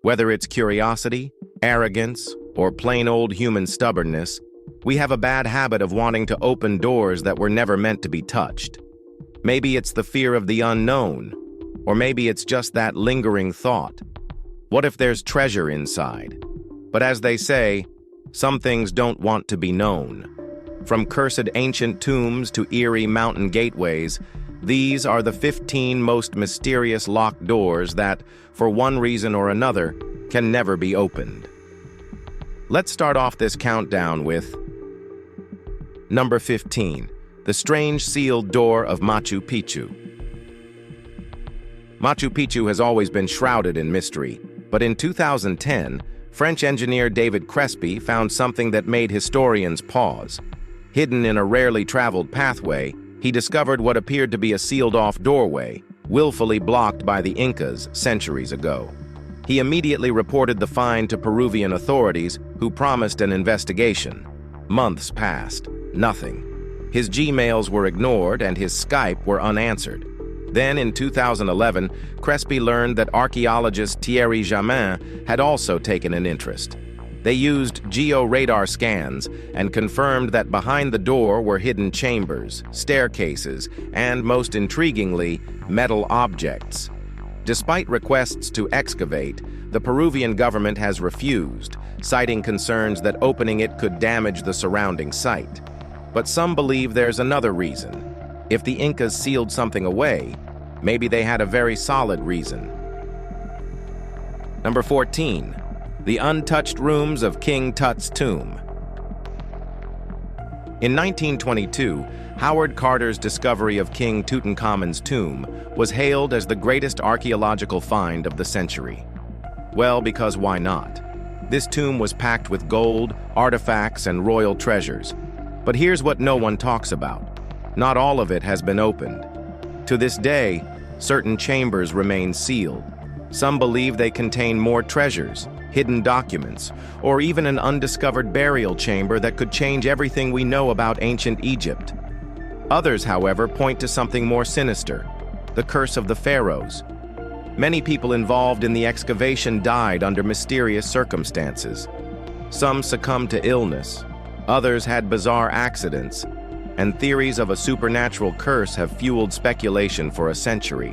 Whether it's curiosity, arrogance, or plain old human stubbornness, we have a bad habit of wanting to open doors that were never meant to be touched. Maybe it's the fear of the unknown, or maybe it's just that lingering thought. What if there's treasure inside? But as they say, some things don't want to be known. From cursed ancient tombs to eerie mountain gateways, these are the 15 most mysterious locked doors that, for one reason or another, can never be opened. Let's start off this countdown with Number 15, the strange sealed door of Machu Picchu. Machu Picchu has always been shrouded in mystery, but in 2010, French engineer David Crespi found something that made historians pause. Hidden in a rarely traveled pathway, he discovered what appeared to be a sealed-off doorway, willfully blocked by the Incas centuries ago. He immediately reported the find to Peruvian authorities, who promised an investigation. Months passed. Nothing. His Gmails were ignored and his Skype were unanswered. Then, in 2011, Crespi learned that archaeologist Thierry Jamin had also taken an interest. They used geo-radar scans and confirmed that behind the door were hidden chambers, staircases, and, most intriguingly, metal objects. Despite requests to excavate, the Peruvian government has refused, citing concerns that opening it could damage the surrounding site. But some believe there's another reason. If the Incas sealed something away, maybe they had a very solid reason. Number 14. The untouched rooms of King Tut's tomb. In 1922, Howard Carter's discovery of King Tutankhamun's tomb was hailed as the greatest archaeological find of the century. Well, because why not? This tomb was packed with gold, artifacts, and royal treasures. But here's what no one talks about. Not all of it has been opened. To this day, certain chambers remain sealed. Some believe they contain more treasures, hidden documents, or even an undiscovered burial chamber that could change everything we know about ancient Egypt. Others, however, point to something more sinister, the curse of the pharaohs. Many people involved in the excavation died under mysterious circumstances. Some succumbed to illness, others had bizarre accidents, and theories of a supernatural curse have fueled speculation for a century.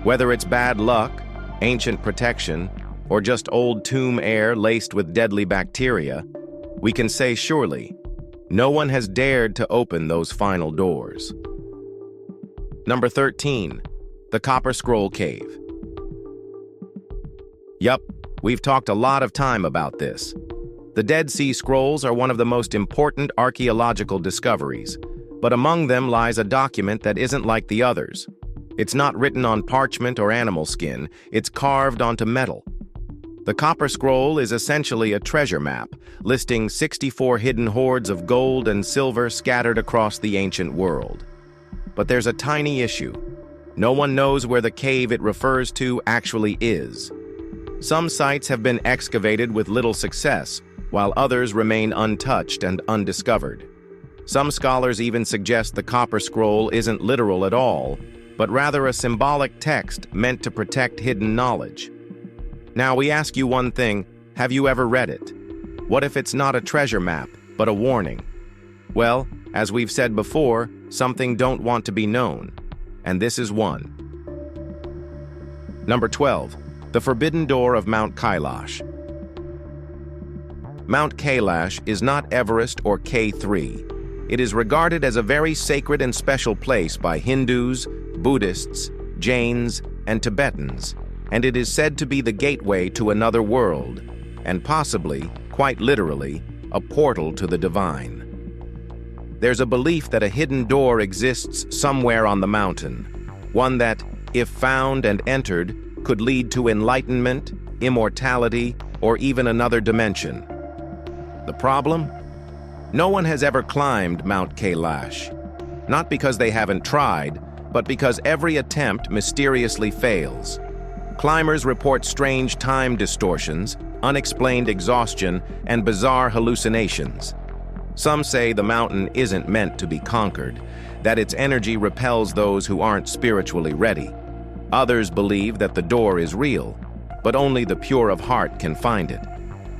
Whether it's bad luck, ancient protection, or just old tomb air laced with deadly bacteria, we can say surely, no one has dared to open those final doors. Number 13, the Copper Scroll Cave. Yup, we've talked a lot of time about this. The Dead Sea Scrolls are one of the most important archaeological discoveries, but among them lies a document that isn't like the others. It's not written on parchment or animal skin, it's carved onto metal. The Copper Scroll is essentially a treasure map, listing 64 hidden hoards of gold and silver scattered across the ancient world. But there's a tiny issue. No one knows where the cave it refers to actually is. Some sites have been excavated with little success, while others remain untouched and undiscovered. Some scholars even suggest the Copper Scroll isn't literal at all, but rather a symbolic text meant to protect hidden knowledge. Now we ask you one thing, have you ever read it? What if it's not a treasure map, but a warning? Well, as we've said before, something don't want to be known, and this is one. Number 12, the Forbidden Door of Mount Kailash. Mount Kailash is not Everest or K3. It is regarded as a very sacred and special place by Hindus, Buddhists, Jains, and Tibetans, and it is said to be the gateway to another world, and possibly, quite literally, a portal to the divine. There's a belief that a hidden door exists somewhere on the mountain, one that, if found and entered, could lead to enlightenment, immortality, or even another dimension. The problem? No one has ever climbed Mount Kailash, not because they haven't tried, but because every attempt mysteriously fails. Climbers report strange time distortions, unexplained exhaustion, and bizarre hallucinations. Some say the mountain isn't meant to be conquered, that its energy repels those who aren't spiritually ready. Others believe that the door is real, but only the pure of heart can find it.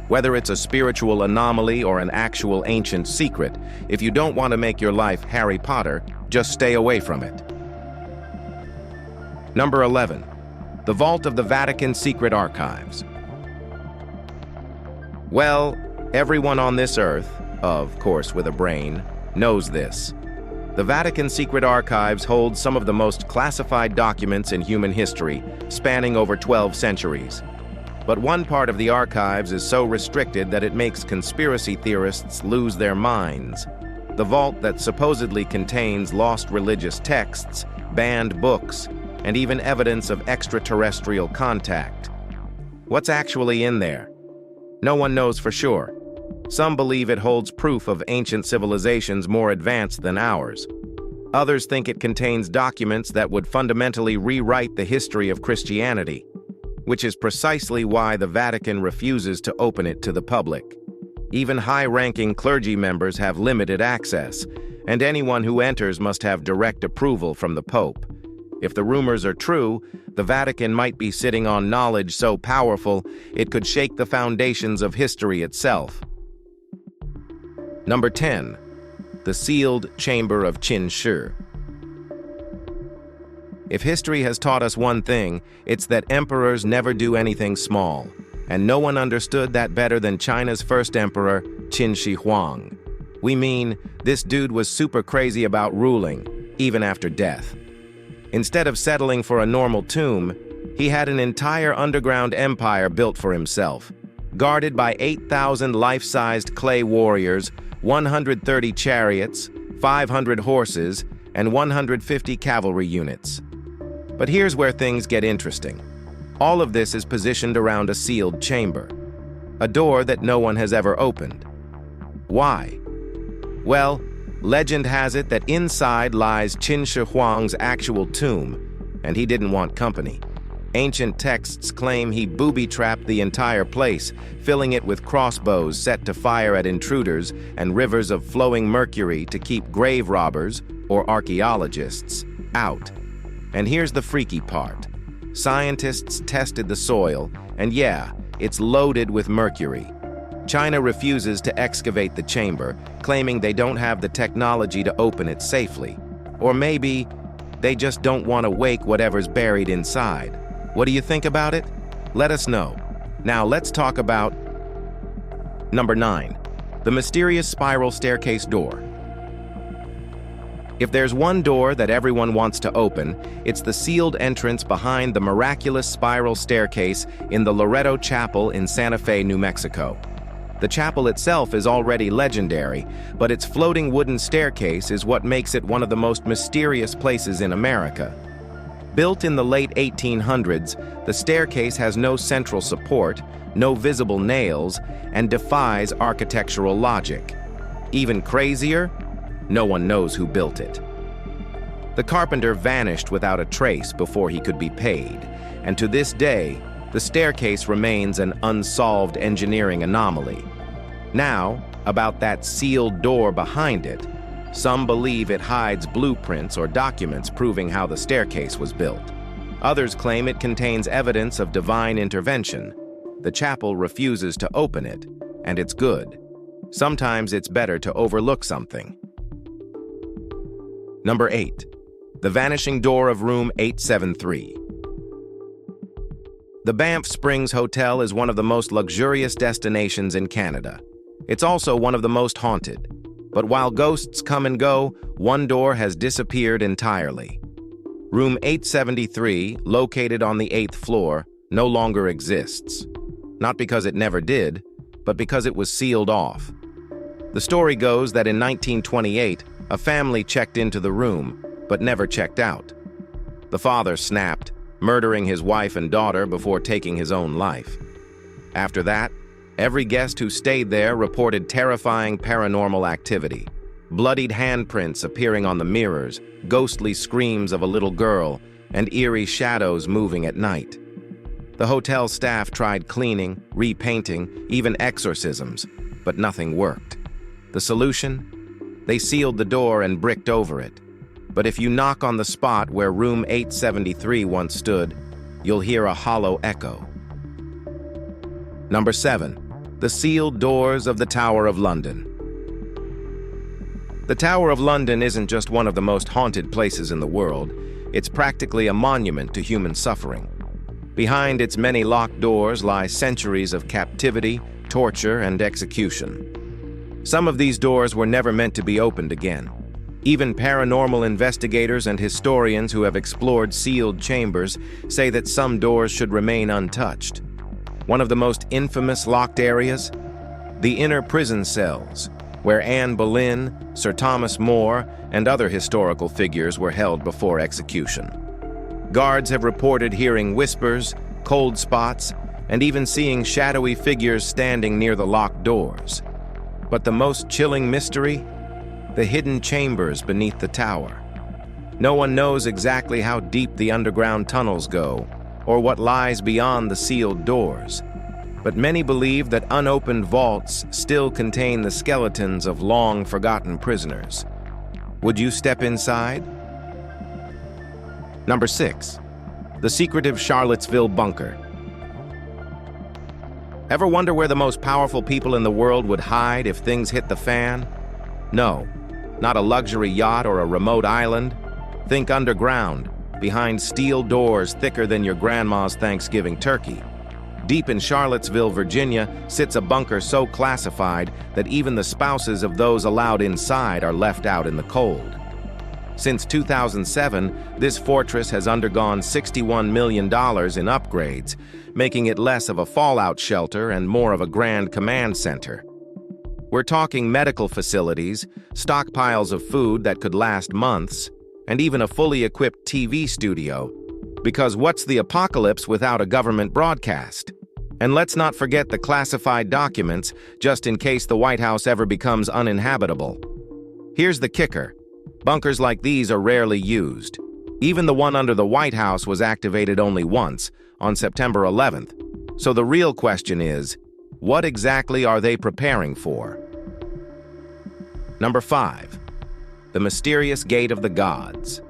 Whether it's a spiritual anomaly or an actual ancient secret, if you don't want to make your life Harry Potter, just stay away from it. Number 11. The Vault of the Vatican Secret Archives. Well, everyone on this earth, of course with a brain, knows this. The Vatican Secret Archives hold some of the most classified documents in human history, spanning over 12 centuries. But one part of the archives is so restricted that it makes conspiracy theorists lose their minds. The vault that supposedly contains lost religious texts, banned books, and even evidence of extraterrestrial contact. What's actually in there? No one knows for sure. Some believe it holds proof of ancient civilizations more advanced than ours. Others think it contains documents that would fundamentally rewrite the history of Christianity, which is precisely why the Vatican refuses to open it to the public. Even high-ranking clergy members have limited access, and anyone who enters must have direct approval from the Pope. If the rumors are true, the Vatican might be sitting on knowledge so powerful it could shake the foundations of history itself. Number 10. The Sealed Chamber of Qin Shi. If history has taught us one thing, it's that emperors never do anything small, and no one understood that better than China's first emperor, Qin Shi Huang. We mean, this dude was super crazy about ruling, even after death. Instead of settling for a normal tomb, he had an entire underground empire built for himself, guarded by 8,000 life-sized clay warriors, 130 chariots, 500 horses, and 150 cavalry units. But here's where things get interesting. All of this is positioned around a sealed chamber, a door that no one has ever opened. Why? Well, legend has it that inside lies Qin Shi Huang's actual tomb, and he didn't want company. Ancient texts claim he booby-trapped the entire place, filling it with crossbows set to fire at intruders and rivers of flowing mercury to keep grave robbers, or archaeologists, out. And here's the freaky part. Scientists tested the soil, and yeah, it's loaded with mercury. China refuses to excavate the chamber, claiming they don't have the technology to open it safely. Or maybe they just don't want to wake whatever's buried inside. What do you think about it? Let us know. Now let's talk about Number 9. The mysterious spiral staircase door. If there's one door that everyone wants to open, it's the sealed entrance behind the miraculous spiral staircase in the Loretto Chapel in Santa Fe, New Mexico. The chapel itself is already legendary, but its floating wooden staircase is what makes it one of the most mysterious places in America. Built in the late 1800s, the staircase has no central support, no visible nails, and defies architectural logic. Even crazier, no one knows who built it. The carpenter vanished without a trace before he could be paid, and to this day, the staircase remains an unsolved engineering anomaly. Now, about that sealed door behind it, some believe it hides blueprints or documents proving how the staircase was built. Others claim it contains evidence of divine intervention. The chapel refuses to open it, and it's good. Sometimes it's better to overlook something. Number 8. The Vanishing Door of Room 873. The Banff Springs Hotel is one of the most luxurious destinations in Canada. It's also one of the most haunted. But while ghosts come and go, one door has disappeared entirely. Room 873, located on the 8th floor, no longer exists. Not because it never did, but because it was sealed off. The story goes that in 1928, a family checked into the room, but never checked out. The father snapped, murdering his wife and daughter before taking his own life. After that, every guest who stayed there reported terrifying paranormal activity. Bloodied handprints appearing on the mirrors, ghostly screams of a little girl, and eerie shadows moving at night. The hotel staff tried cleaning, repainting, even exorcisms, but nothing worked. The solution? They sealed the door and bricked over it. But if you knock on the spot where room 873 once stood, you'll hear a hollow echo. Number 7. The sealed doors of the Tower of London. The Tower of London isn't just one of the most haunted places in the world, it's practically a monument to human suffering. Behind its many locked doors lie centuries of captivity, torture, and execution. Some of these doors were never meant to be opened again. Even paranormal investigators and historians who have explored sealed chambers say that some doors should remain untouched. One of the most infamous locked areas? The inner prison cells, where Anne Boleyn, Sir Thomas More, and other historical figures were held before execution. Guards have reported hearing whispers, cold spots, and even seeing shadowy figures standing near the locked doors. But the most chilling mystery? The hidden chambers beneath the tower. No one knows exactly how deep the underground tunnels go, or what lies beyond the sealed doors. But many believe that unopened vaults still contain the skeletons of long-forgotten prisoners. Would you step inside? Number 6. The secretive Charlottesville bunker. Ever wonder where the most powerful people in the world would hide if things hit the fan? No, not a luxury yacht or a remote island. Think underground, behind steel doors thicker than your grandma's Thanksgiving turkey. Deep in Charlottesville, Virginia, sits a bunker so classified that even the spouses of those allowed inside are left out in the cold. Since 2007, this fortress has undergone $61 million in upgrades, making it less of a fallout shelter and more of a grand command center. We're talking medical facilities, stockpiles of food that could last months, and even a fully equipped TV studio. Because what's the apocalypse without a government broadcast? And let's not forget the classified documents, just in case the White House ever becomes uninhabitable. Here's the kicker. Bunkers like these are rarely used. Even the one under the White House was activated only once, on September 11th. So the real question is, what exactly are they preparing for? Number 5. The mysterious Gate of the Gods.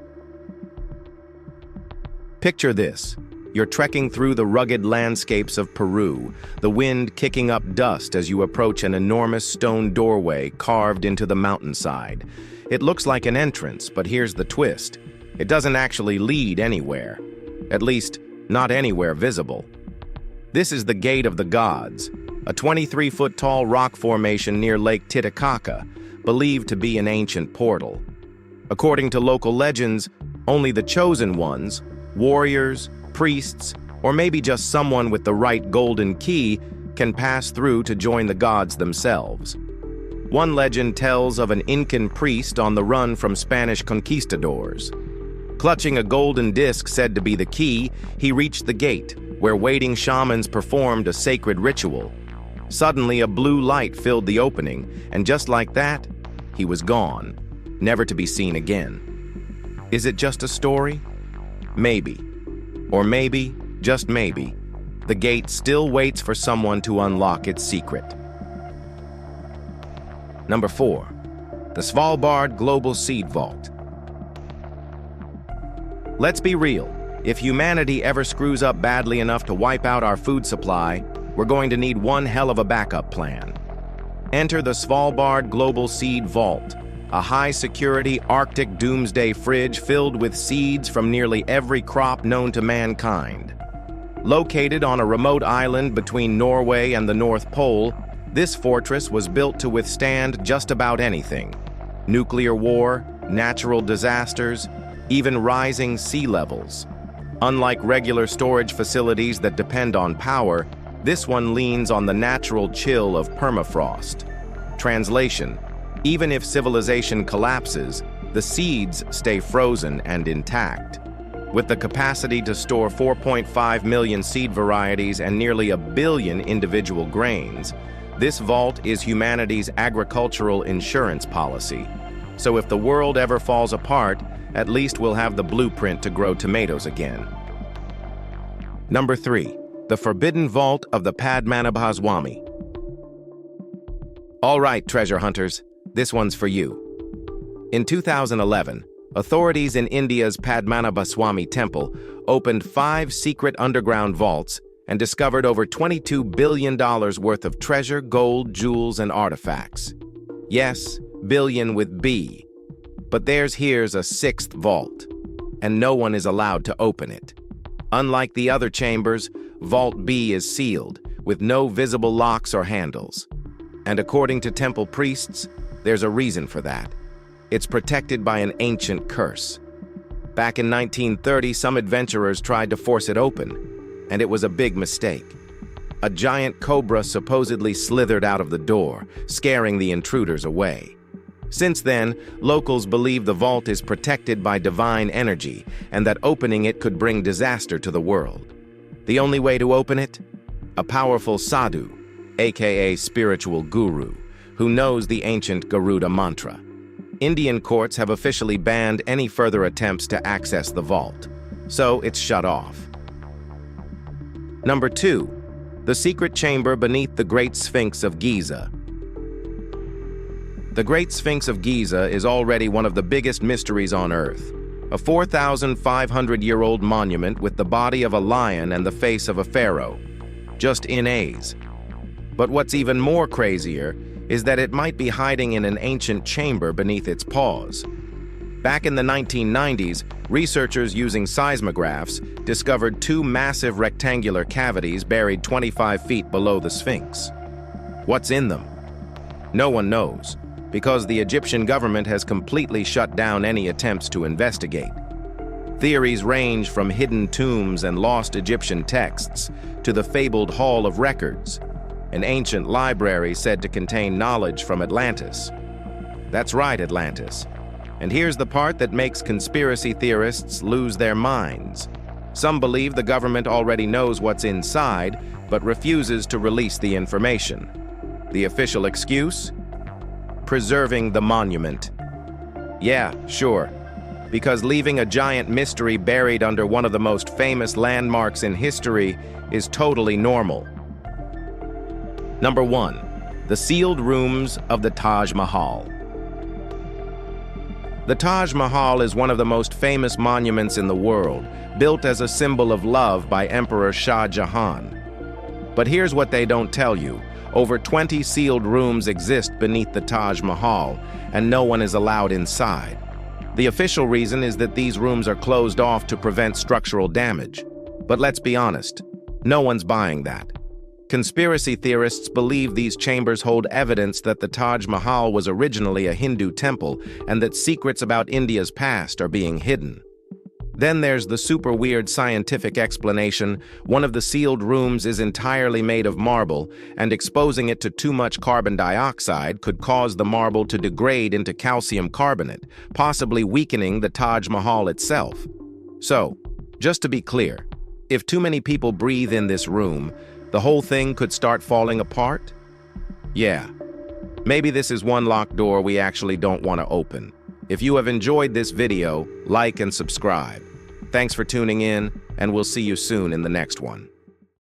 Picture this. You're trekking through the rugged landscapes of Peru, the wind kicking up dust as you approach an enormous stone doorway carved into the mountainside. It looks like an entrance, but here's the twist. It doesn't actually lead anywhere. At least, not anywhere visible. This is the Gate of the Gods, a 23-foot-tall rock formation near Lake Titicaca, believed to be an ancient portal. According to local legends, only the chosen ones, warriors, priests, or maybe just someone with the right golden key, can pass through to join the gods themselves. One legend tells of an Incan priest on the run from Spanish conquistadors. Clutching a golden disc said to be the key, he reached the gate, where waiting shamans performed a sacred ritual. Suddenly, a blue light filled the opening, and just like that, he was gone, never to be seen again. Is it just a story? Maybe. Or maybe, just maybe, the gate still waits for someone to unlock its secret. Number 4. The Svalbard Global Seed Vault. Let's be real. If humanity ever screws up badly enough to wipe out our food supply, we're going to need one hell of a backup plan. Enter the Svalbard Global Seed Vault, a high-security Arctic doomsday fridge filled with seeds from nearly every crop known to mankind. Located on a remote island between Norway and the North Pole, this fortress was built to withstand just about anything. Nuclear war, natural disasters, even rising sea levels. Unlike regular storage facilities that depend on power, this one leans on the natural chill of permafrost. Translation: even if civilization collapses, the seeds stay frozen and intact. With the capacity to store 4.5 million seed varieties and nearly 1 billion individual grains, this vault is humanity's agricultural insurance policy. So if the world ever falls apart, at least we'll have the blueprint to grow tomatoes again. Number 3. The Forbidden Vault of the Padmanabhaswamy. All right, treasure hunters, this one's for you. In 2011, authorities in India's Padmanabhaswamy temple opened 5 secret underground vaults and discovered over $22 billion worth of treasure, gold, jewels, and artifacts. Yes, billion with B. But here's a sixth vault, and no one is allowed to open it. Unlike the other chambers, Vault B is sealed, with no visible locks or handles. And according to temple priests, there's a reason for that. It's protected by an ancient curse. Back in 1930, some adventurers tried to force it open, and it was a big mistake. A giant cobra supposedly slithered out of the door, scaring the intruders away. Since then, locals believe the vault is protected by divine energy and that opening it could bring disaster to the world. The only way to open it? A powerful sadhu, aka spiritual guru, who knows the ancient Garuda mantra. Indian courts have officially banned any further attempts to access the vault, so it's shut off. Number 2. The secret chamber beneath the Great Sphinx of Giza. The Great Sphinx of Giza is already one of the biggest mysteries on Earth. A 4,500-year-old monument with the body of a lion and the face of a pharaoh. Just innays. But what's even more crazier is that it might be hiding in an ancient chamber beneath its paws. Back in the 1990s, researchers using seismographs discovered 2 massive rectangular cavities buried 25 feet below the Sphinx. What's in them? No one knows, because the Egyptian government has completely shut down any attempts to investigate. Theories range from hidden tombs and lost Egyptian texts to the fabled Hall of Records, an ancient library said to contain knowledge from Atlantis. That's right, Atlantis. And here's the part that makes conspiracy theorists lose their minds. Some believe the government already knows what's inside, but refuses to release the information. The official excuse? Preserving the monument. Yeah, sure. Because leaving a giant mystery buried under one of the most famous landmarks in history is totally normal. Number 1. The sealed rooms of the Taj Mahal. The Taj Mahal is one of the most famous monuments in the world, built as a symbol of love by Emperor Shah Jahan. But here's what they don't tell you. Over 20 sealed rooms exist beneath the Taj Mahal, and no one is allowed inside. The official reason is that these rooms are closed off to prevent structural damage. But let's be honest, no one's buying that. Conspiracy theorists believe these chambers hold evidence that the Taj Mahal was originally a Hindu temple and that secrets about India's past are being hidden. Then there's the super weird scientific explanation. One of the sealed rooms is entirely made of marble, and exposing it to too much carbon dioxide could cause the marble to degrade into calcium carbonate, possibly weakening the Taj Mahal itself. So, just to be clear, if too many people breathe in this room, the whole thing could start falling apart? Yeah. Maybe this is one locked door we actually don't want to open. If you have enjoyed this video, like and subscribe. Thanks for tuning in, and we'll see you soon in the next one.